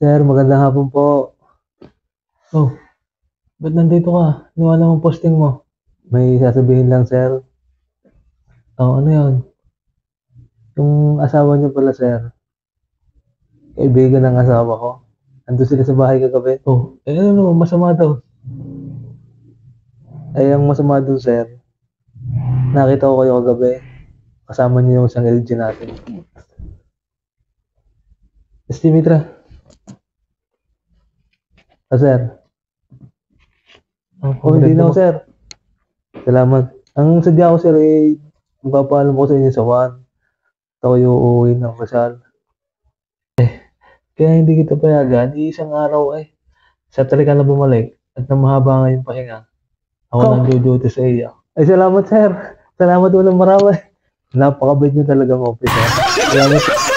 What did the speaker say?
Sir, magandang hapon po. Oh, ba't nandito ka? Niwala mong posting mo. May sasabihin lang, sir. Oh, ano yun? Yung asawa niyo pala, sir. Kaibigan ng asawa ko. Ando sila sa bahay kagabi. Oh, ano naman, masama daw. Ay, ang masama dun, sir. Nakita ko kayo kagabi. Kasama niyo yung isang LG natin. Estimitra. Sir. Oh, Hindi na mo. ako, sir. Salamat. Ang sadya ko, sir, magpapaalam ko sa inyo sa Juan. Ito kayo uuwi ng Rizal. Kaya hindi kita payagan. Isang araw sa talaga na bumalik at na mahaba nga yung pahinga. Ako nang duty sa iyo. Ay, salamat, sir. Salamat ulang marami. Napakabait niyo talaga, officer. Salamat.